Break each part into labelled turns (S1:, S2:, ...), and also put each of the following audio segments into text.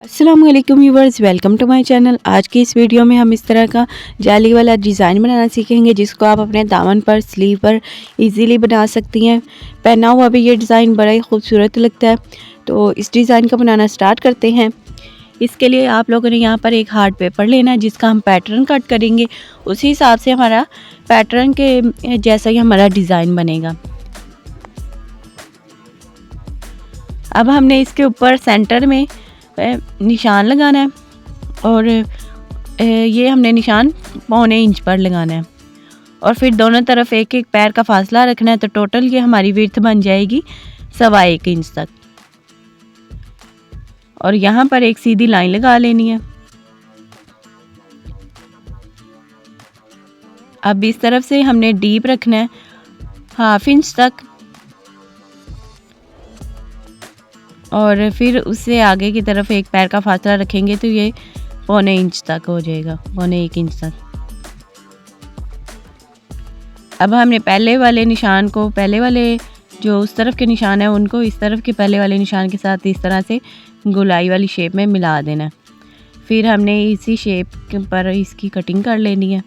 S1: अस्सलामुअलैकुम viewers, welcome to my channel. आज की इस वीडियो में हम इस तरह का जाली वाला डिज़ाइन बनाना सीखेंगे जिसको आप अपने दामन पर, स्लीव पर इजीली बना सकती हैं। पहना हुआ भी ये डिज़ाइन बड़ा ही खूबसूरत लगता है। तो इस डिज़ाइन को बनाना स्टार्ट करते हैं। इसके लिए आप लोगों ने यहाँ पर एक हार्ड पेपर लेना है जिसका हम पैटर्न कट करेंगे। उसी हिसाब से हमारा पैटर्न के जैसा ही हमारा डिज़ाइन बनेगा। अब हमने इसके ऊपर सेंटर में निशान लगाना है और ये हमने निशान 1.25 इंच पर लगाना है और फिर दोनों तरफ एक एक पैर का फासला रखना है। तो टोटल ये हमारी विड्थ बन जाएगी 1.25 इंच तक। और यहाँ पर एक सीधी लाइन लगा लेनी है। अब इस तरफ से हमने डीप रखना है 1/2 इंच तक और फिर उससे आगे की तरफ एक पैर का फासला रखेंगे तो ये 1.25 इंच तक हो जाएगा, 1.25 इंच तक। अब हमने पहले वाले निशान को, पहले वाले जो उस तरफ के निशान है उनको इस तरफ के पहले वाले निशान के साथ इस तरह से गोलाई वाली शेप में मिला देना है। फिर हमने इसी शेप पर इसकी कटिंग कर लेनी है।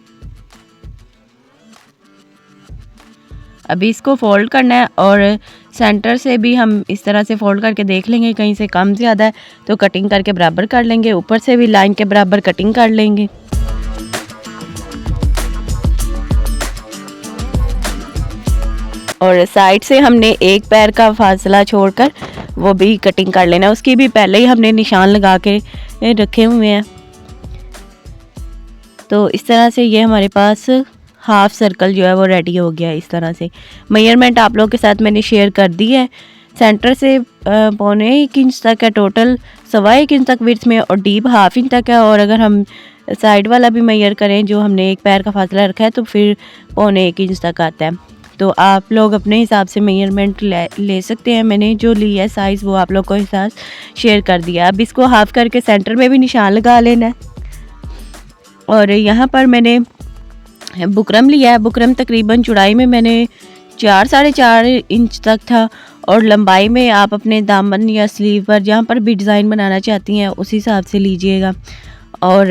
S1: अभी इसको फोल्ड करना है और सेंटर से भी हम इस तरह से फोल्ड करके देख लेंगे, कहीं से कम ज़्यादा है तो कटिंग करके बराबर कर लेंगे। ऊपर से भी लाइन के बराबर कटिंग कर लेंगे। और साइड से हमने एक पैर का फासला छोड़कर वो भी कटिंग कर लेना है। उसकी भी पहले ही हमने निशान लगा के रखे हुए हैं। तो इस तरह से ये हमारे पास हाफ सर्कल जो है वो रेडी हो गया। इस तरह से मेजरमेंट आप लोगों के साथ मैंने शेयर कर दी है। सेंटर से 1.25 इंच तक है, टोटल 1.25 इंच तक विड्थ में और डीप 1/2 इंच तक है। और अगर हम साइड वाला भी मेजर करें जो हमने एक पैर का फासला रखा है तो फिर 1.25 इंच तक आता है। तो आप लोग अपने हिसाब से मेजरमेंट ले सकते हैं। मैंने जो ली है साइज़ वो आप लोग को साथ शेयर कर दिया। अब इसको हाफ करके सेंटर में भी निशान लगा लेना है। और यहाँ पर मैंने बुकरम लिया है। बुकरम तकरीबन चौड़ाई में मैंने 4-4.5 इंच तक था और लंबाई में आप अपने दामन या स्लीव पर जहाँ पर भी डिज़ाइन बनाना चाहती हैं उस हिसाब से लीजिएगा। और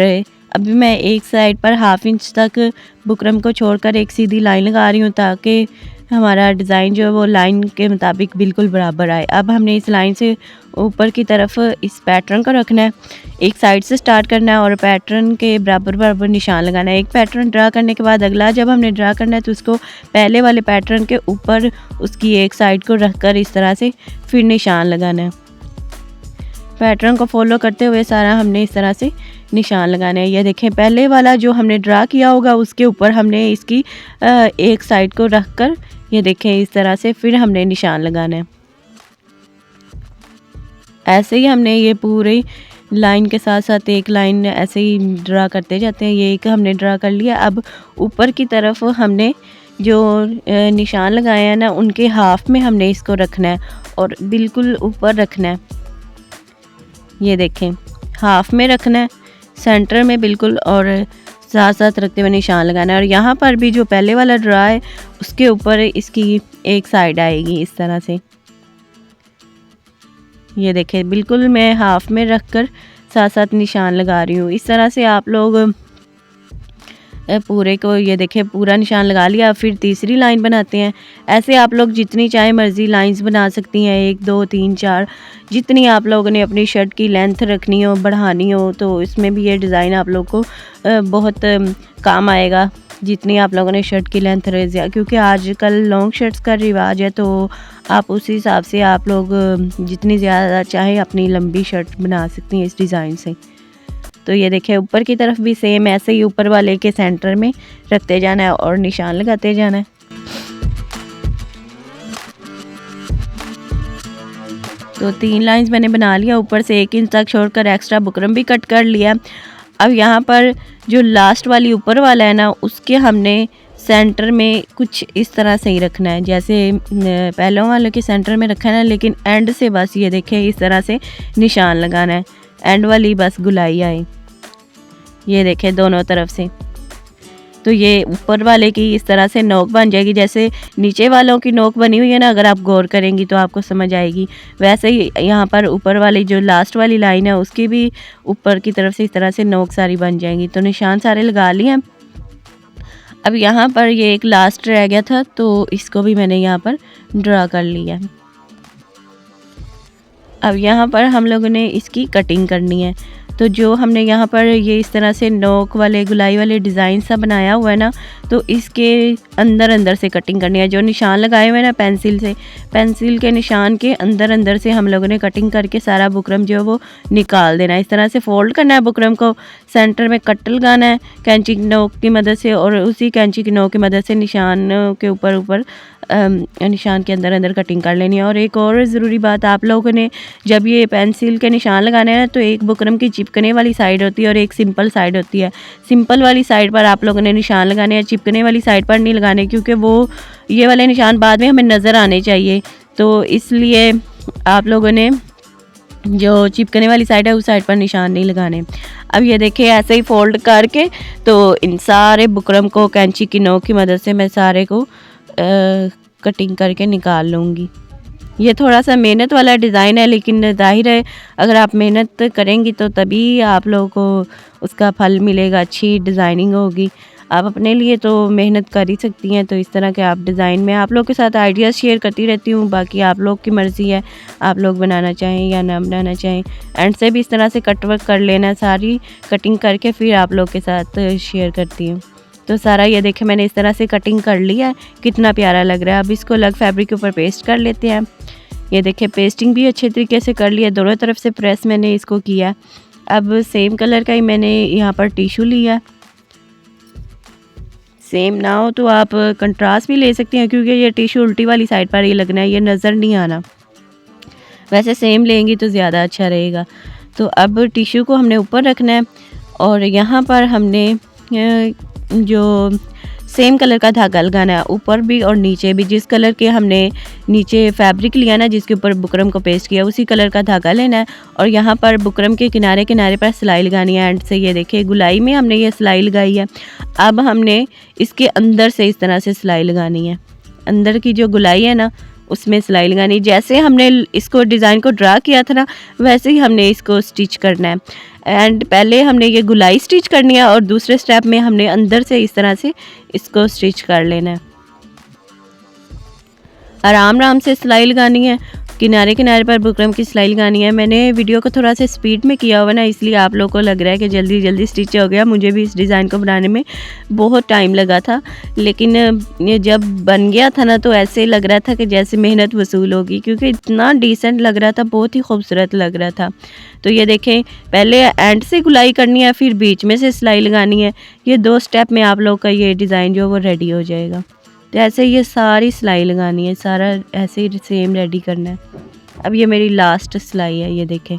S1: अभी मैं एक साइड पर 1/2 इंच तक बुकरम को छोड़कर एक सीधी लाइन लगा रही हूँ ताकि हमारा डिज़ाइन जो है वो लाइन के मुताबिक बिल्कुल बराबर आए। अब हमने इस लाइन से ऊपर की तरफ इस पैटर्न को रखना है। एक साइड से स्टार्ट करना है और पैटर्न के बराबर बराबर निशान लगाना है। एक पैटर्न ड्रा करने के बाद अगला जब हमने ड्रा करना है तो उसको पहले वाले पैटर्न के ऊपर उसकी एक साइड को रखकर इस तरह से फिर निशान लगाना है। पैटर्न को फॉलो करते हुए सारा हमने इस तरह से निशान लगाना है। ये देखें, पहले वाला जो हमने ड्रा किया होगा उसके ऊपर हमने इसकी एक साइड को रखकर ये देखें इस तरह से फिर हमने निशान लगाना है। ऐसे ही हमने ये पूरी लाइन के साथ साथ एक लाइन ऐसे ही ड्रा करते जाते हैं। ये एक हमने ड्रा कर लिया। अब ऊपर की तरफ हमने जो निशान लगाए हैं ना उनके हाफ में हमने इसको रखना है और बिल्कुल ऊपर रखना है। ये देखें, हाफ में रखना है, सेंटर में बिल्कुल, और साथ साथ रखते हुए निशान लगाना है। और यहाँ पर भी जो पहले वाला ड्रा है उसके ऊपर इसकी एक साइड आएगी इस तरह से। ये देखें, बिल्कुल मैं हाफ में रखकर साथ साथ निशान लगा रही हूँ। इस तरह से आप लोग पूरे को, ये देखें, पूरा निशान लगा लिया। फिर तीसरी लाइन बनाते हैं। ऐसे आप लोग जितनी चाहे मर्ज़ी लाइंस बना सकती हैं, 1 2 3 4, जितनी आप लोगों ने अपनी शर्ट की लेंथ रखनी हो, बढ़ानी हो तो इसमें भी ये डिज़ाइन आप लोग को बहुत काम आएगा। जितनी आप लोगों ने शर्ट की लेंथ रखी, क्योंकि आजकल लॉन्ग शर्ट्स का रिवाज है तो आप उस हिसाब से आप लोग जितनी ज़्यादा चाहे अपनी लंबी शर्ट बना सकती हैं इस डिज़ाइन से। तो ये देखें, ऊपर की तरफ भी सेम ऐसे ही ऊपर वाले के सेंटर में रखते जाना है और निशान लगाते जाना है। तो 3 लाइंस मैंने बना लिया। ऊपर से 1 इंच तक छोड़कर एक्स्ट्रा बुकरम भी कट कर लिया। अब यहाँ पर जो लास्ट वाली ऊपर वाला है ना उसके हमने सेंटर में कुछ इस तरह से ही रखना है, जैसे पहलों वाले के सेंटर में रखा है ना, लेकिन एंड से बस ये देखें इस तरह से निशान लगाना है। एंड वाली बस गुलाई आए, ये देखें दोनों तरफ से। तो ये ऊपर वाले की इस तरह से नोक बन जाएगी, जैसे नीचे वालों की नोक बनी हुई है ना, अगर आप गौर करेंगी तो आपको समझ आएगी। वैसे ही यहाँ पर ऊपर वाली जो लास्ट वाली लाइन है उसकी भी ऊपर की तरफ से इस तरह से नोक सारी बन जाएंगी। तो निशान सारे लगा लिए हैं। अब यहाँ पर ये एक लास्ट रह गया था, तो इसको भी मैंने यहाँ पर ड्रा कर लिया। अब यहाँ पर हम लोगों ने इसकी कटिंग करनी है। तो जो हमने यहाँ पर ये इस तरह से नोक वाले गुलाई वाले डिज़ाइन सा बनाया हुआ है ना, तो इसके अंदर अंदर से कटिंग करनी है। जो निशान लगाए हुए हैं ना पेंसिल से, पेंसिल के निशान के अंदर अंदर से हम लोगों ने कटिंग करके सारा बुकरम जो है वो निकाल देना है। इस तरह से फोल्ड करना है बुकरम को, सेंटर में कट लगाना है कैंची की नोक की मदद से, और उसी कैंची की नोक की मदद से निशान के ऊपर ऊपर निशान के अंदर अंदर कटिंग कर लेनी है। और एक और ज़रूरी बात, आप लोगों ने जब ये पेंसिल के निशान लगाने हैं तो एक बुकरम की चिपकने वाली साइड होती है और एक सिंपल साइड होती है। सिंपल वाली साइड पर आप लोगों ने निशान लगाने हैं, चिपकने वाली साइड पर नहीं लगाने, क्योंकि वो ये वाले निशान बाद में हमें नज़र आने चाहिए। तो इसलिए आप लोगों ने जो चिपकने वाली साइड है उस साइड पर निशान नहीं लगाने। अब ये देखिए ऐसे ही फोल्ड करके तो इन सारे बुकरम को कैंची की नोक की मदद से मैं सारे को कटिंग करके निकाल लूँगी। ये थोड़ा सा मेहनत वाला डिज़ाइन है, लेकिन जाहिर है अगर आप मेहनत करेंगी तो तभी आप लोगों को उसका फल मिलेगा, अच्छी डिज़ाइनिंग होगी। आप अपने लिए तो मेहनत कर ही सकती हैं। तो इस तरह के आप डिज़ाइन में आप लोग के साथ आइडियाज़ शेयर करती रहती हूँ, बाकी आप लोग की मर्ज़ी है, आप लोग बनाना चाहें या ना बनाना चाहें। एंड से भी इस तरह से कट वर्क कर लेना, सारी कटिंग करके फिर आप लोग के साथ शेयर करती हूँ। तो सारा ये देखें मैंने इस तरह से कटिंग कर लिया है, कितना प्यारा लग रहा है। अब इसको अलग फैब्रिक के ऊपर पेस्ट कर लेते हैं। ये देखें पेस्टिंग भी अच्छे तरीके से कर लिया, दोनों तरफ से प्रेस मैंने इसको किया। अब सेम कलर का ही मैंने यहाँ पर टिशू लिया। सेम ना हो तो आप कंट्रास्ट भी ले सकती हैं, क्योंकि ये टिशू उल्टी वाली साइड पर ही लगना है, ये नज़र नहीं आना। वैसे सेम लेंगी तो ज़्यादा अच्छा रहेगा। तो अब टिशू को हमने ऊपर रखना है और यहाँ पर हमने जो सेम कलर का धागा लगाना है ऊपर भी और नीचे भी। जिस कलर के हमने नीचे फैब्रिक लिया ना, जिसके ऊपर बुकरम को पेस्ट किया, उसी कलर का धागा लेना है और यहाँ पर बुकरम के किनारे किनारे पर सिलाई लगानी है। एंड से ये देखिए गुलाई में हमने ये सिलाई लगाई है। अब हमने इसके अंदर से इस तरह से सिलाई लगानी है, अंदर की जो गुलाई है ना उसमें सिलाई लगानी। जैसे हमने इसको डिज़ाइन को ड्रा किया था ना, वैसे ही हमने इसको स्टिच करना है। एंड पहले हमने ये गुलाई स्टिच करनी है और दूसरे स्टेप में हमने अंदर से इस तरह से इसको स्टिच कर लेना है। आराम आराम से सिलाई लगानी है, किनारे किनारे पर बुकरम की सिलाई लगानी है। मैंने वीडियो को थोड़ा सा स्पीड में किया हुआ ना, इसलिए आप लोगों को लग रहा है कि जल्दी जल्दी स्टिच हो गया। मुझे भी इस डिज़ाइन को बनाने में बहुत टाइम लगा था, लेकिन ये जब बन गया था ना तो ऐसे लग रहा था कि जैसे मेहनत वसूल होगी, क्योंकि इतना डिसेंट लग रहा था, बहुत ही खूबसूरत लग रहा था। तो ये देखें पहले एंड से गुलाई करनी है, फिर बीच में से सिलाई लगानी है। ये 2 स्टेप में आप लोग का ये डिज़ाइन जो वो रेडी हो जाएगा। तो ऐसे ये सारी सिलाई लगानी है, सारा ऐसे ही सेम रेडी करना है। अब ये मेरी लास्ट सिलाई है, ये देखें,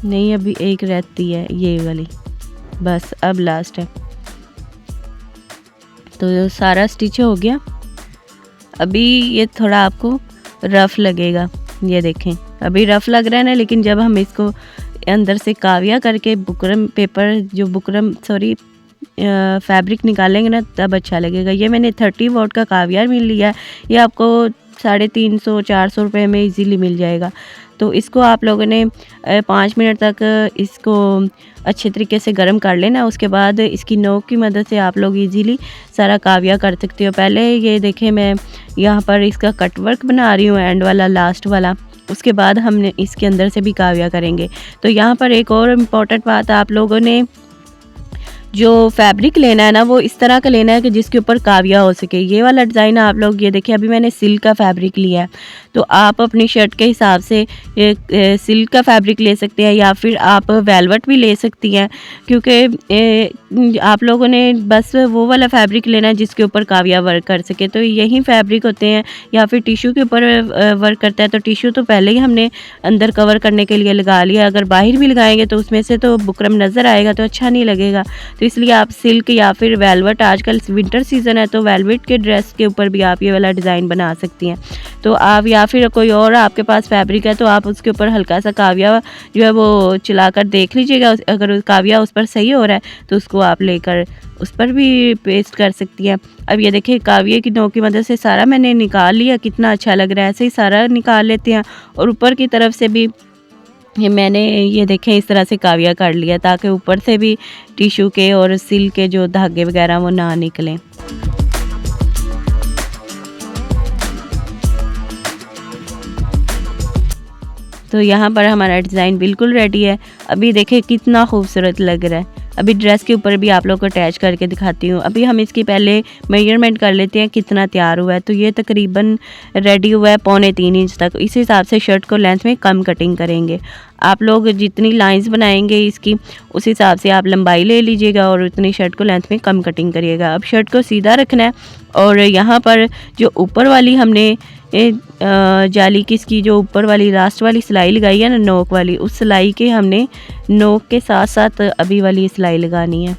S1: नहीं अभी एक रहती है ये वाली, बस अब लास्ट है। तो सारा स्टिच हो गया। अभी ये थोड़ा आपको रफ़ लगेगा, ये देखें अभी रफ़ लग रहा है ना, लेकिन जब हम इसको अंदर से काविया करके बुकरम पेपर जो बुकरम फैब्रिक निकालेंगे ना तब अच्छा लगेगा। ये मैंने 30 वॉट का कावियार मिल लिया है, ये आपको 350-400 रुपये में इजीली मिल जाएगा। तो इसको आप लोगों ने 5 मिनट तक इसको अच्छे तरीके से गर्म कर लेना। उसके बाद इसकी नोक की मदद से आप लोग इजीली सारा काविया कर सकते हो। पहले ये देखें मैं यहाँ पर इसका कट वर्क बना रही हूँ, एंड वाला लास्ट वाला। उसके बाद हमने इसके अंदर से भी काविया करेंगे। तो यहाँ पर एक और इम्पॉर्टेंट बात, आप लोगों ने जो फैब्रिक लेना है ना वो इस तरह का लेना है कि जिसके ऊपर काविया हो सके। ये वाला डिज़ाइन आप लोग ये देखिए, अभी मैंने सिल्क का फैब्रिक लिया है, तो आप अपनी शर्ट के हिसाब से सिल्क का फैब्रिक ले सकते हैं या फिर आप वेलवेट भी ले सकती हैं, क्योंकि आप लोगों ने बस वो वाला फैब्रिक लेना है जिसके ऊपर काविया वर्क कर सके। तो यही फैब्रिक होते हैं, या फिर टिशू के ऊपर वर्क करता है। तो टिशू तो पहले ही हमने अंदर कवर करने के लिए लगा लिया, अगर बाहर भी लगाएंगे तो उसमें से तो बुकरम नज़र आएगा तो अच्छा नहीं लगेगा। तो तो इसलिए आप सिल्क या फिर वेलवेट, आजकल विंटर सीज़न है तो वेलवेट के ड्रेस के ऊपर भी आप ये वाला डिज़ाइन बना सकती हैं। तो आप या फिर कोई और आपके पास फैब्रिक है तो आप उसके ऊपर हल्का सा काविया जो है वो चलाकर देख लीजिएगा, अगर काविया उस पर सही हो रहा है तो उसको आप लेकर उस पर भी पेस्ट कर सकती हैं। अब ये देखिए काविये की नोक की मदद से सारा मैंने निकाल लिया, कितना अच्छा लग रहा है। ऐसे ही सारा निकाल लेते हैं और ऊपर की तरफ से भी मैंने ये देखें इस तरह से काविया कर लिया ताकि ऊपर से भी टिश्यू के और सिल्क के जो धागे वगैरह वो ना निकलें। तो यहाँ पर हमारा डिज़ाइन बिल्कुल रेडी है। अभी देखें कितना खूबसूरत लग रहा है। अभी ड्रेस के ऊपर भी आप लोग को अटैच करके दिखाती हूँ। अभी हम इसकी पहले मेजरमेंट कर लेते हैं कितना तैयार हुआ है। तो ये तकरीबन रेडी हुआ है 3.25 इंच तक। इस हिसाब से शर्ट को लेंथ में कम कटिंग करेंगे। आप लोग जितनी लाइंस बनाएंगे इसकी उस हिसाब से आप लंबाई ले लीजिएगा और उतनी शर्ट को लेंथ में कम कटिंग करिएगा। अब शर्ट को सीधा रखना है और यहाँ पर जो ऊपर वाली हमने जाली की इसकी जो ऊपर वाली लास्ट वाली सिलाई लगाई है ना नोक वाली, उस सिलाई के हमने नोक के साथ साथ अभी वाली सिलाई लगानी है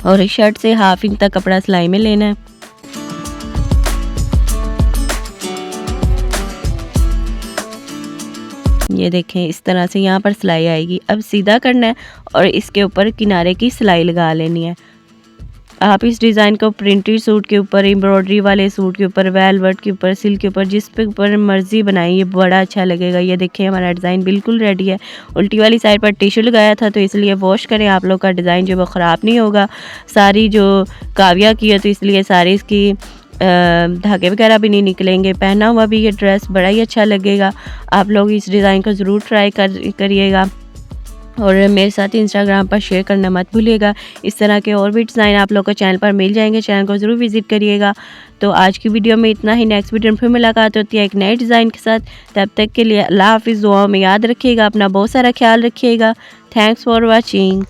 S1: और शर्ट से 1/2 इंच तक कपड़ा सिलाई में लेना है। ये देखें इस तरह से यहाँ पर सिलाई आएगी। अब सीधा करना है और इसके ऊपर किनारे की सिलाई लगा लेनी है। आप इस डिज़ाइन को प्रिंटेड सूट के ऊपर, एम्ब्रॉयडरी वाले सूट के ऊपर, वेलवेट के ऊपर, सिल्क के ऊपर, जिस पे ऊपर मर्जी बनाइए, ये बड़ा अच्छा लगेगा। ये देखिए हमारा डिज़ाइन बिल्कुल रेडी है। उल्टी वाली साइड पर टिश्यू लगाया था तो इसलिए वॉश करें, आप लोग का डिज़ाइन जो वो ख़राब नहीं होगा। सारी जो काविया की है तो इसलिए सारी इसकी धागे वगैरह भी नहीं निकलेंगे। पहना हुआ भी ये ड्रेस बड़ा ही अच्छा लगेगा। आप लोग इस डिज़ाइन को ज़रूर ट्राई करिएगा और मेरे साथ इंस्टाग्राम पर शेयर करना मत भूलिएगा। इस तरह के और भी डिज़ाइन आप लोग को चैनल पर मिल जाएंगे, चैनल को ज़रूर विज़िट करिएगा। तो आज की वीडियो में इतना ही। नेक्स्ट वीडियो में फिर मुलाकात होती है एक नए डिज़ाइन के साथ। तब तक के लिए अल्लाह हाफ़िज़। दुआओं में याद रखिएगा, अपना बहुत सारा ख्याल रखिएगा। Thanks for watching.